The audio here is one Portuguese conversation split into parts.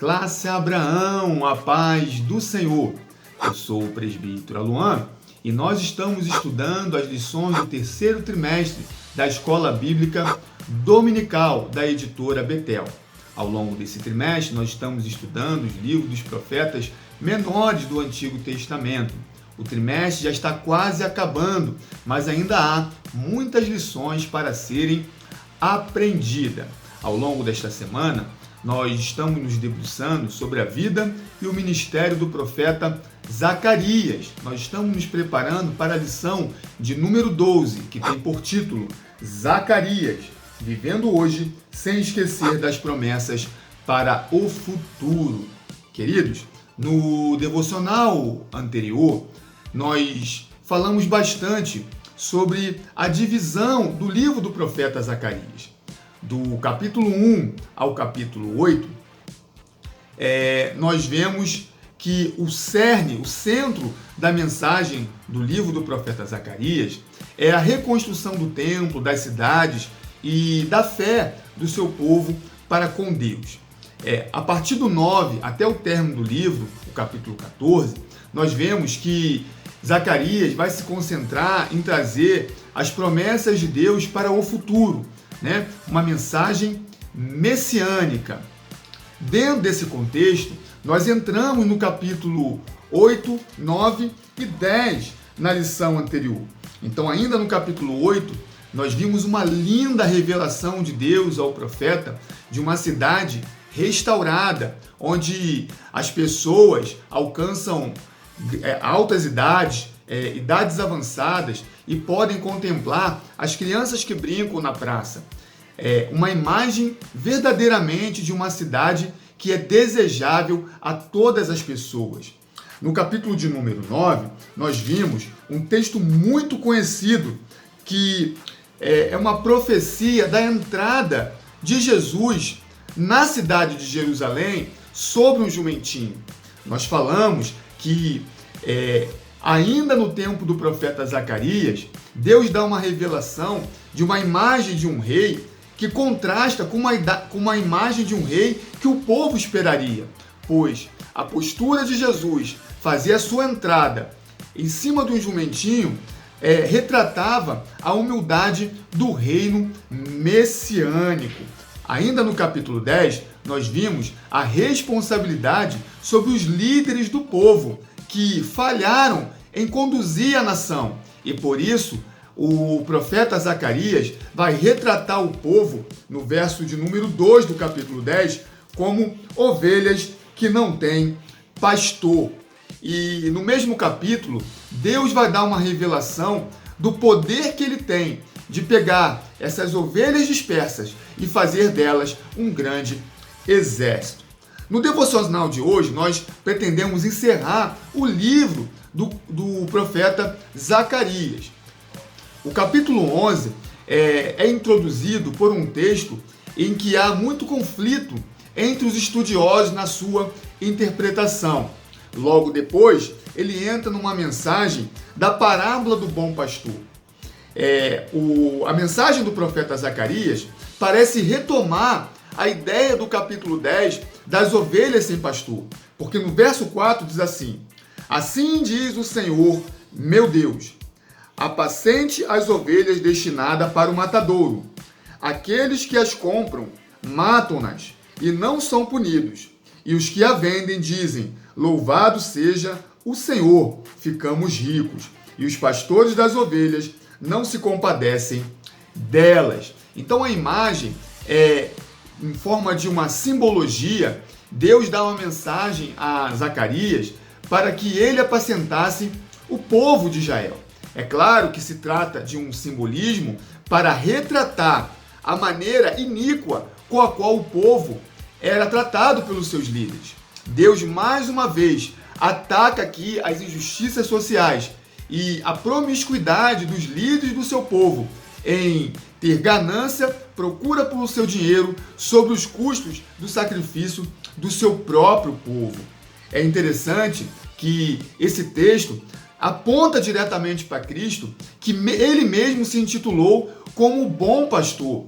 Classe Abraão, a paz do Senhor. Eu sou o presbítero Aluan e nós estamos estudando as lições do terceiro trimestre da Escola Bíblica Dominical da editora Betel. Ao longo desse trimestre, nós estamos estudando os livros dos profetas menores do Antigo Testamento. O trimestre já está quase acabando, mas ainda há muitas lições para serem aprendidas. Ao longo desta semana, nós estamos nos debruçando sobre a vida e o ministério do profeta Zacarias. Nós estamos nos preparando para a lição de número 12, que tem por título Zacarias, vivendo hoje sem esquecer das promessas para o futuro. Queridos, no devocional anterior, nós falamos bastante sobre a divisão do livro do profeta Zacarias. Do capítulo 1 ao capítulo 8, nós vemos que o cerne, o centro da mensagem do livro do profeta Zacarias é a reconstrução do templo, das cidades e da fé do seu povo para com Deus. A partir do 9 até o término do livro, o capítulo 14, nós vemos que Zacarias vai se concentrar em trazer as promessas de Deus para o futuro, uma mensagem messiânica. Dentro desse contexto, nós entramos no capítulo 8, 9 e 10 na lição anterior. Então, ainda no capítulo 8, nós vimos uma linda revelação de Deus ao profeta de uma cidade restaurada, onde as pessoas alcançam altas idades, idades avançadas e podem contemplar as crianças que brincam na praça. Uma imagem verdadeiramente de uma cidade que é desejável a todas as pessoas. No capítulo de número 9, nós vimos um texto muito conhecido que é uma profecia da entrada de Jesus na cidade de Jerusalém sobre um jumentinho. Nós falamos que ainda no tempo do profeta Zacarias, Deus dá uma revelação de uma imagem de um rei que contrasta com uma imagem de um rei que o povo esperaria, pois a postura de Jesus fazer a sua entrada em cima de um jumentinho retratava a humildade do reino messiânico. Ainda no capítulo 10, nós vimos a responsabilidade sobre os líderes do povo, que falharam em conduzir a nação. E por isso, o profeta Zacarias vai retratar o povo, no verso de número 2 do capítulo 10, como ovelhas que não têm pastor. E no mesmo capítulo, Deus vai dar uma revelação do poder que ele tem de pegar essas ovelhas dispersas e fazer delas um grande exército. No devocional de hoje, nós pretendemos encerrar o livro do profeta Zacarias. O capítulo 11 é introduzido por um texto em que há muito conflito entre os estudiosos na sua interpretação. Logo depois, ele entra numa mensagem da parábola do bom pastor. A mensagem do profeta Zacarias parece retomar a ideia do capítulo 10 das ovelhas sem pastor, porque no verso 4 diz assim: Assim diz o Senhor, meu Deus, apacente as ovelhas destinadas para o matadouro. Aqueles que as compram matam-nas e não são punidos. E os que a vendem dizem, louvado seja o Senhor, ficamos ricos. E os pastores das ovelhas não se compadecem delas. Então a imagem em forma de uma simbologia. Deus dá uma mensagem a Zacarias para que ele apacentasse o povo de Israel. É claro que se trata de um simbolismo para retratar a maneira iníqua com a qual o povo era tratado pelos seus líderes. Deus, mais uma vez, ataca aqui as injustiças sociais e a promiscuidade dos líderes do seu povo em ter ganância, procura pelo seu dinheiro sobre os custos do sacrifício do seu próprio povo. É interessante que esse texto aponta diretamente para Cristo, que ele mesmo se intitulou como o bom pastor.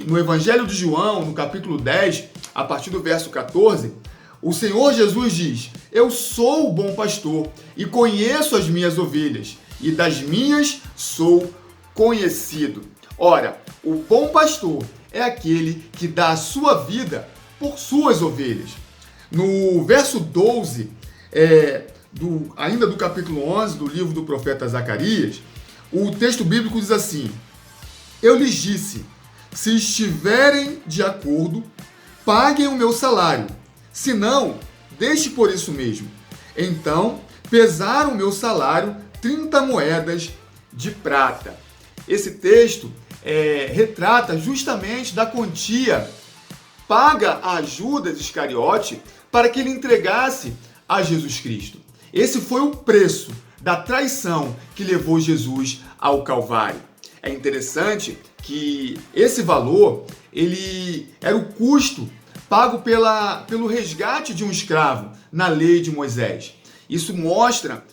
no Evangelho de João, no capítulo 10, a partir do verso 14, o Senhor Jesus diz: eu sou o bom pastor e conheço as minhas ovelhas, e das minhas sou conhecido. Ora, o bom pastor é aquele que dá a sua vida por suas ovelhas. No verso 12, ainda do capítulo 11 do livro do profeta Zacarias, o texto bíblico diz assim: eu lhes disse, se estiverem de acordo, paguem o meu salário, se não, deixe por isso mesmo. Então, pesaram o meu salário 30 moedas de prata. Esse texto retrata justamente da quantia paga a Judas Iscariote para que ele entregasse a Jesus Cristo. Esse foi o preço da traição que levou Jesus ao Calvário. É interessante que esse valor, ele era o custo pago pelo resgate de um escravo na lei de Moisés. Isso mostra,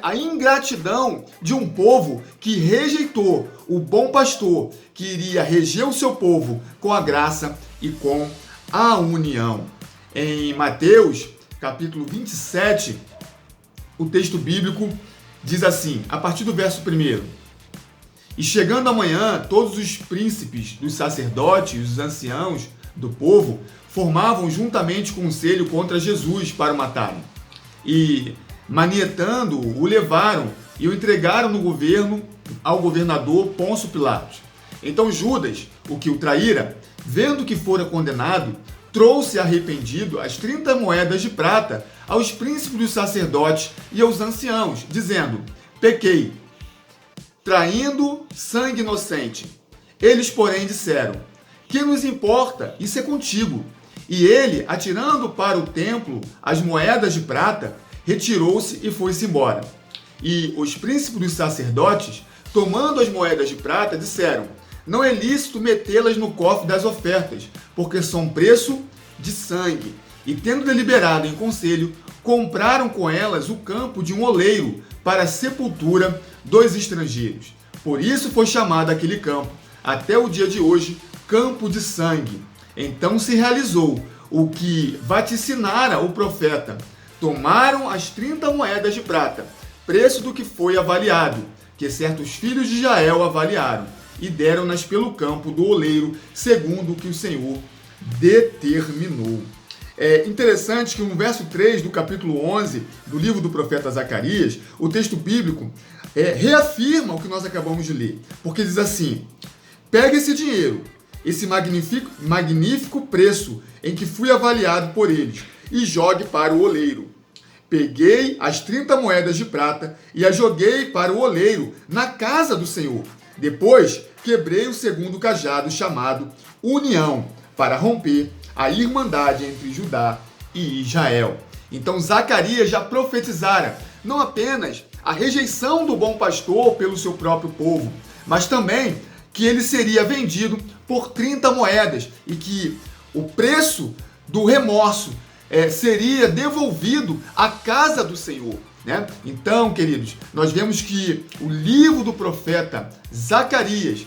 a ingratidão de um povo que rejeitou o bom pastor, que iria reger o seu povo com a graça e com a união. Em Mateus, capítulo 27, o texto bíblico diz assim, a partir do verso 1: e chegando amanhã, todos os príncipes dos sacerdotes e os anciãos do povo formavam juntamente conselho contra Jesus para o matarem. E, manietando-o, o levaram e o entregaram no governo ao governador Pôncio Pilatos. Então Judas, o que o traíra, vendo que fora condenado, trouxe arrependido as 30 moedas de prata aos príncipes dos sacerdotes e aos anciãos, dizendo: pequei, traindo sangue inocente. Eles, porém, disseram: que nos importa? Isso é contigo. E ele, atirando para o templo as moedas de prata, retirou-se e foi-se embora. E os príncipes dos sacerdotes, tomando as moedas de prata, disseram: não é lícito metê-las no cofre das ofertas, porque são preço de sangue. E tendo deliberado em conselho, compraram com elas o campo de um oleiro para a sepultura dos estrangeiros. Por isso foi chamado aquele campo, até o dia de hoje, Campo de Sangue. Então se realizou o que vaticinara o profeta. Tomaram as 30 moedas de prata, preço do que foi avaliado, que certos filhos de Israel avaliaram, e deram-nas pelo campo do oleiro, segundo o que o Senhor determinou. É interessante que no verso 3 do capítulo 11 do livro do profeta Zacarias, o texto bíblico reafirma o que nós acabamos de ler, porque diz assim: pegue esse dinheiro, esse magnífico preço em que fui avaliado por eles, e jogue para o oleiro. Peguei as 30 moedas de prata e as joguei para o oleiro na casa do Senhor. Depois quebrei o segundo cajado, chamado União, para romper a irmandade entre Judá e Israel. Então Zacarias já profetizara não apenas a rejeição do bom pastor pelo seu próprio povo, mas também que ele seria vendido por 30 moedas e que o preço do remorso seria devolvido à casa do Senhor. Então, queridos, nós vemos que o livro do profeta Zacarias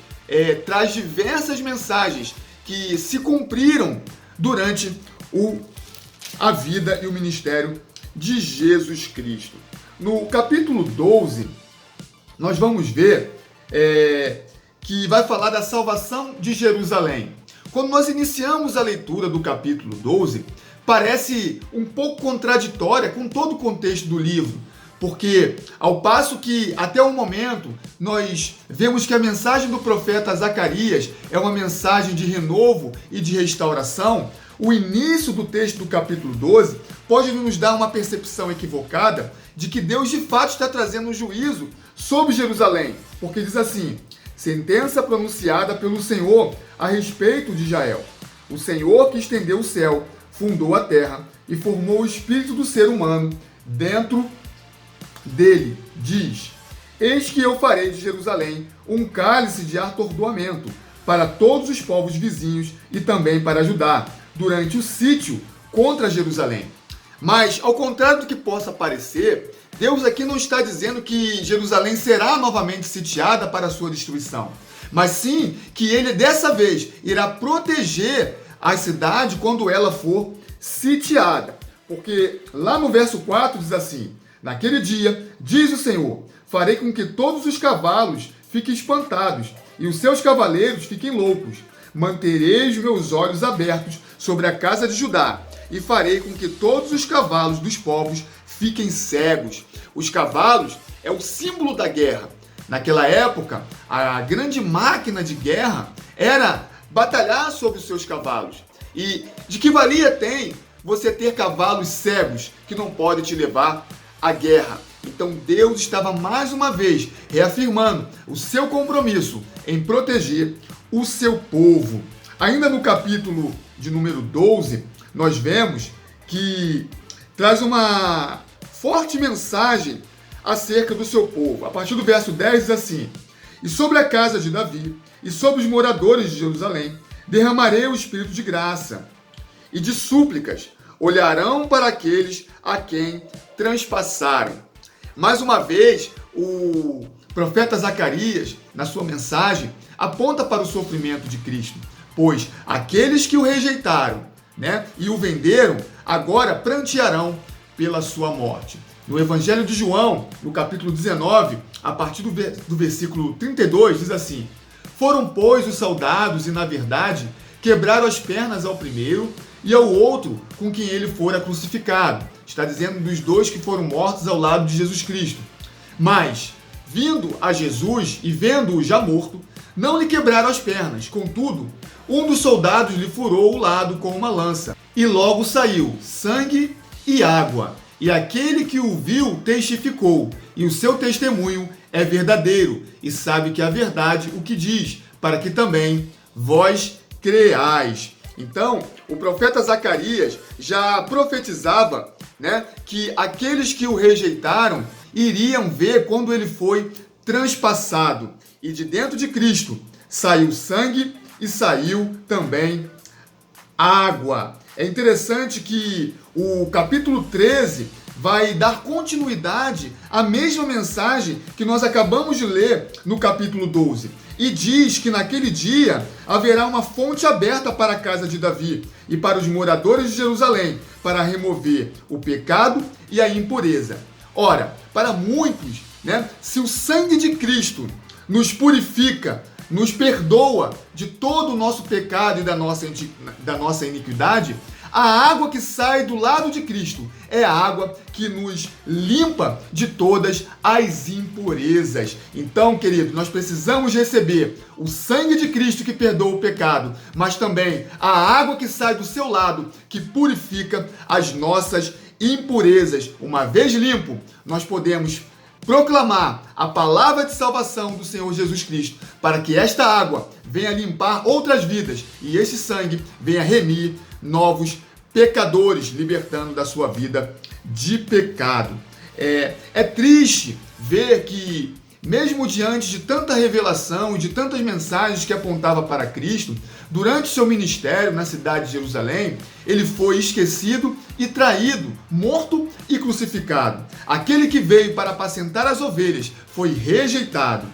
traz diversas mensagens que se cumpriram durante a vida e o ministério de Jesus Cristo. No capítulo 12, nós vamos ver que vai falar da salvação de Jerusalém. Quando nós iniciamos a leitura do capítulo 12, parece um pouco contraditória com todo o contexto do livro, porque ao passo que até o momento nós vemos que a mensagem do profeta Zacarias é uma mensagem de renovo e de restauração, o início do texto do capítulo 12 pode nos dar uma percepção equivocada de que Deus de fato está trazendo um juízo sobre Jerusalém, porque diz assim: sentença pronunciada pelo Senhor a respeito de Israel. O Senhor que estendeu o céu, fundou a terra e formou o espírito do ser humano dentro dele, diz: eis que eu farei de Jerusalém um cálice de atordoamento para todos os povos vizinhos e também para Judá, durante o sítio contra Jerusalém. Mas, ao contrário do que possa parecer, Deus aqui não está dizendo que Jerusalém será novamente sitiada para a sua destruição, mas sim que ele dessa vez irá proteger a cidade quando ela for sitiada. Porque lá no verso 4 diz assim: naquele dia, diz o Senhor, farei com que todos os cavalos fiquem espantados e os seus cavaleiros fiquem loucos. Manterei os meus olhos abertos sobre a casa de Judá e farei com que todos os cavalos dos povos fiquem cegos. Os cavalos é o símbolo da guerra. Naquela época, a grande máquina de guerra era batalhar sobre os seus cavalos. E de que valia tem você ter cavalos cegos que não podem te levar à guerra? Então Deus estava mais uma vez reafirmando o seu compromisso em proteger o seu povo. Ainda no capítulo de número 12, nós vemos que traz uma forte mensagem acerca do seu povo. A partir do verso 10 diz assim: e sobre a casa de Davi e sobre os moradores de Jerusalém derramarei o espírito de graça e de súplicas, olharão para aqueles a quem transpassaram. Mais uma vez, o profeta Zacarias, na sua mensagem, aponta para o sofrimento de Cristo, pois aqueles que o rejeitaram, e o venderam, agora prantearão pela sua morte. No Evangelho de João, no capítulo 19, a partir do versículo 32, diz assim: foram, pois, os soldados e, na verdade, quebraram as pernas ao primeiro e ao outro com quem ele fora crucificado. Está dizendo dos dois que foram mortos ao lado de Jesus Cristo. Mas, vindo a Jesus e vendo-o já morto, não lhe quebraram as pernas. Contudo, um dos soldados lhe furou o lado com uma lança. E logo saiu sangue e água. E aquele que o viu testificou, e o seu testemunho é verdadeiro, e sabe que a verdade o que diz, para que também vós creais. Então, o profeta Zacarias já profetizava, que aqueles que o rejeitaram iriam ver quando ele foi transpassado. E de dentro de Cristo saiu sangue e saiu também água. É interessante que o capítulo 13 vai dar continuidade à mesma mensagem que nós acabamos de ler no capítulo 12. E diz que naquele dia haverá uma fonte aberta para a casa de Davi e para os moradores de Jerusalém, para remover o pecado e a impureza. Ora, para muitos, se o sangue de Cristo nos purifica, nos perdoa de todo o nosso pecado e da nossa iniquidade, a água que sai do lado de Cristo é a água que nos limpa de todas as impurezas. Então, querido, nós precisamos receber o sangue de Cristo que perdoa o pecado, mas também a água que sai do seu lado que purifica as nossas impurezas. Uma vez limpo, nós podemos proclamar a palavra de salvação do Senhor Jesus Cristo, para que esta água venha limpar outras vidas e este sangue venha remir novos pecadores, libertando da sua vida de pecado. É triste ver que, mesmo diante de tanta revelação e de tantas mensagens que apontava para Cristo, durante seu ministério na cidade de Jerusalém, ele foi esquecido e traído, morto e crucificado. Aquele que veio para apacentar as ovelhas foi rejeitado.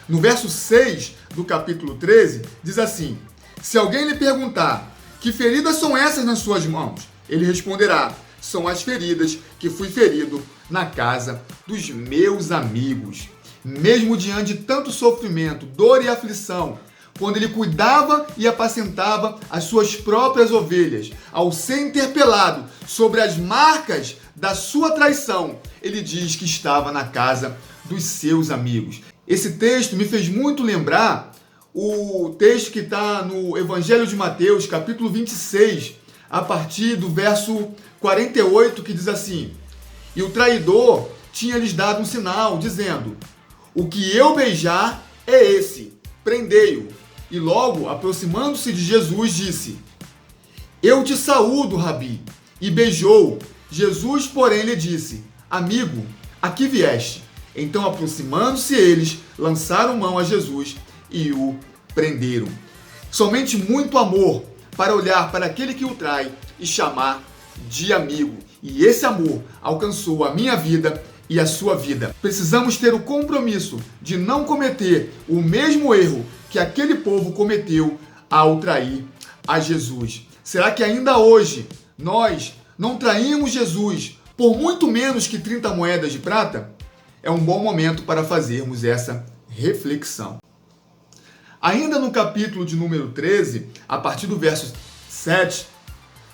No verso 6 do capítulo 13, diz assim: se alguém lhe perguntar: que feridas são essas nas suas mãos? Ele responderá: são as feridas que fui ferido na casa dos meus amigos. Mesmo diante de tanto sofrimento, dor e aflição, quando ele cuidava e apacentava as suas próprias ovelhas, ao ser interpelado sobre as marcas da sua traição, ele diz que estava na casa dos seus amigos. Esse texto me fez muito lembrar o texto que está no Evangelho de Mateus, capítulo 26, a partir do verso 48, que diz assim: e o traidor tinha-lhes dado um sinal, dizendo: o que eu beijar é esse, prendei-o. E logo, aproximando-se de Jesus, disse: eu te saúdo, Rabi. E beijou. Jesus, porém, lhe disse: amigo, aqui vieste. Então, aproximando-se eles, lançaram mão a Jesus e o prenderam. Somente muito amor para olhar para aquele que o trai e chamar de amigo. E esse amor alcançou a minha vida e a sua vida. Precisamos ter o compromisso de não cometer o mesmo erro que aquele povo cometeu ao trair a Jesus. Será que ainda hoje nós não traímos Jesus por muito menos que 30 moedas de prata? É um bom momento para fazermos essa reflexão. Ainda no capítulo de número 13, a partir do verso 7,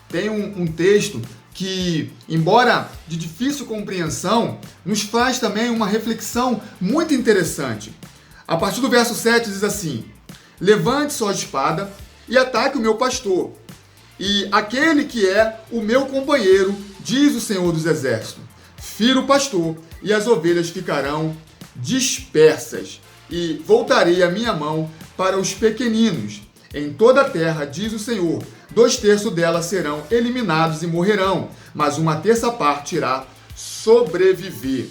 tem um texto que, embora de difícil compreensão, nos faz também uma reflexão muito interessante. A partir do verso 7 diz assim: levante sua espada e ataque o meu pastor, e aquele que é o meu companheiro, diz o Senhor dos Exércitos. Fira o pastor, e as ovelhas ficarão dispersas, e voltarei a minha mão para os pequeninos. Em toda a terra, diz o Senhor, 2/3 delas serão eliminados e morrerão, mas 1/3 parte irá sobreviver.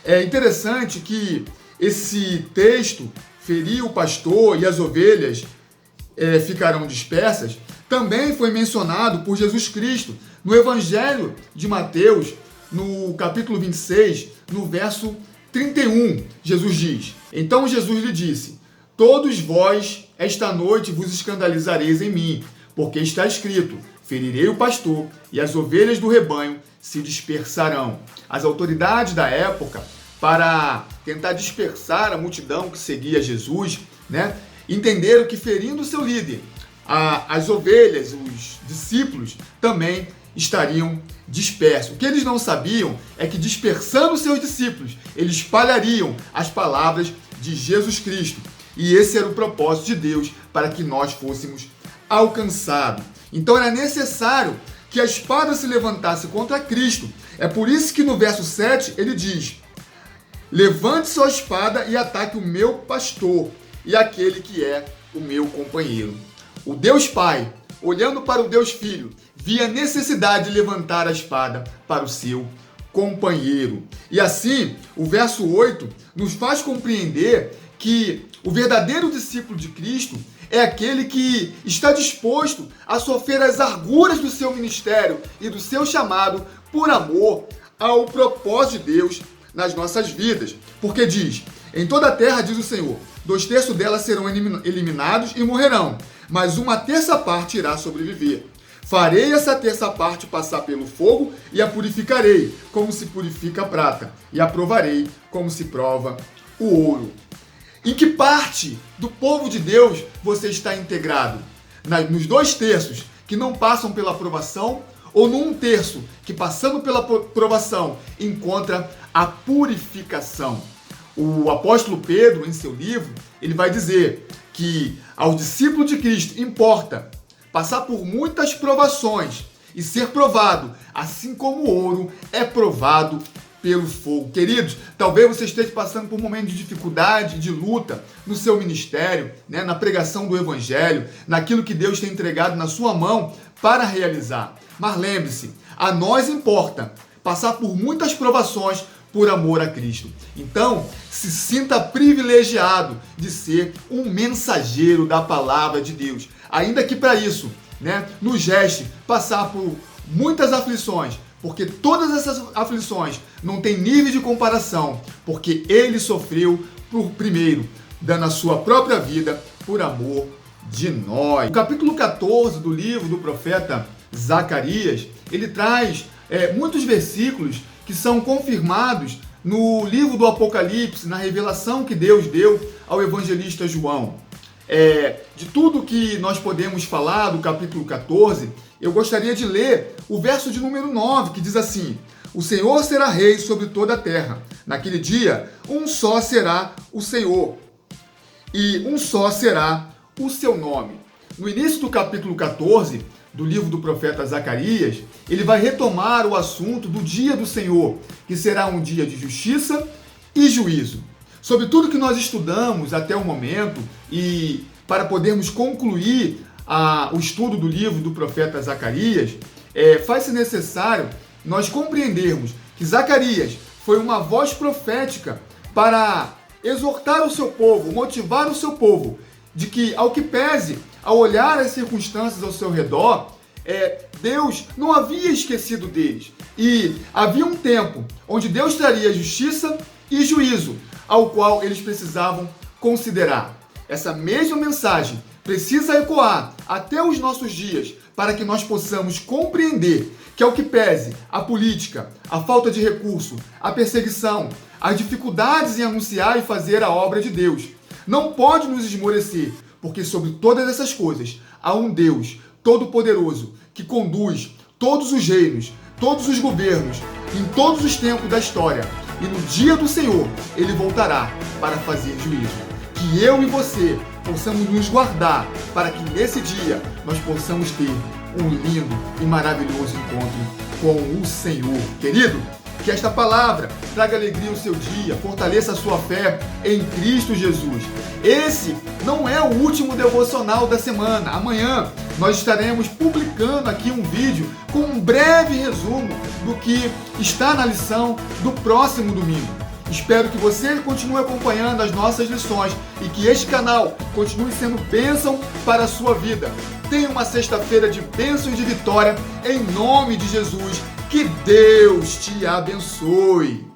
É interessante que esse texto, ferir o pastor e as ovelhas ficarão dispersas, também foi mencionado por Jesus Cristo no Evangelho de Mateus, no capítulo 26, no verso 31. Jesus diz: então Jesus lhe disse: todos vós esta noite vos escandalizareis em mim, porque está escrito: ferirei o pastor e as ovelhas do rebanho se dispersarão. As autoridades da época, para tentar dispersar a multidão que seguia Jesus, entenderam que ferindo seu líder, as ovelhas, os discípulos, também estariam dispersos. O que eles não sabiam é que, dispersando seus discípulos, eles espalhariam as palavras de Jesus Cristo. E esse era o propósito de Deus, para que nós fôssemos alcançados. Então era necessário que a espada se levantasse contra Cristo. É por isso que no verso 7 ele diz: levante sua espada e ataque o meu pastor e aquele que é o meu companheiro. O Deus Pai, olhando para o Deus Filho, via necessidade de levantar a espada para o seu companheiro. E assim, o verso 8 nos faz compreender que o verdadeiro discípulo de Cristo é aquele que está disposto a sofrer as arduras do seu ministério e do seu chamado por amor ao propósito de Deus nas nossas vidas. Porque diz: em toda a terra, diz o Senhor, 2/3 delas serão eliminados e morrerão, mas 1/3 parte irá sobreviver. Farei essa 1/3 parte passar pelo fogo e a purificarei, como se purifica a prata, e a provarei como se prova o ouro. Em que parte do povo de Deus você está integrado? Nos 2/3 que não passam pela aprovação, ou no 1/3 que, passando pela aprovação, encontra a purificação? O apóstolo Pedro, em seu livro, ele vai dizer que aos discípulos de Cristo importa passar por muitas provações e ser provado, assim como o ouro é provado pelo fogo. Queridos, talvez você esteja passando por um momento de dificuldade, de luta no seu ministério, na pregação do Evangelho, naquilo que Deus tem entregado na sua mão para realizar. Mas lembre-se, a nós importa passar por muitas provações por amor a Cristo. Então, se sinta privilegiado de ser um mensageiro da palavra de Deus. Ainda que para isso, nos reste passar por muitas aflições, porque todas essas aflições não têm nível de comparação, porque ele sofreu por primeiro, dando a sua própria vida por amor de nós. O capítulo 14 do livro do profeta Zacarias, ele traz muitos versículos que são confirmados no livro do Apocalipse, na revelação que Deus deu ao evangelista João. De tudo que nós podemos falar do capítulo 14, eu gostaria de ler o verso de número 9, que diz assim: o Senhor será rei sobre toda a terra. Naquele dia, um só será o Senhor, e um só será o seu nome. No início do capítulo 14, do livro do profeta Zacarias, ele vai retomar o assunto do dia do Senhor, que será um dia de justiça e juízo. Sobre tudo que nós estudamos até o momento, e para podermos concluir o estudo do livro do profeta Zacarias, faz-se necessário nós compreendermos que Zacarias foi uma voz profética para exortar o seu povo, motivar o seu povo, de que, ao que pese, ao olhar as circunstâncias ao seu redor, Deus não havia esquecido deles. E havia um tempo onde Deus traria justiça e juízo, ao qual eles precisavam considerar. Essa mesma mensagem precisa ecoar até os nossos dias para que nós possamos compreender que, ao que pese a política, a falta de recurso, a perseguição, as dificuldades em anunciar e fazer a obra de Deus, não pode nos esmorecer, porque sobre todas essas coisas há um Deus todo-poderoso que conduz todos os reinos, todos os governos, em todos os tempos da história. E no dia do Senhor, Ele voltará para fazer juízo. Que eu e você possamos nos guardar para que nesse dia nós possamos ter um lindo e maravilhoso encontro com o Senhor. Querido, que esta palavra traga alegria ao seu dia, fortaleça a sua fé em Cristo Jesus. Esse não é o último devocional da semana. Amanhã nós estaremos publicando aqui um vídeo com um breve resumo do que está na lição do próximo domingo. Espero que você continue acompanhando as nossas lições e que este canal continue sendo bênção para a sua vida. Tenha uma sexta-feira de bênção e de vitória, em nome de Jesus. Que Deus te abençoe.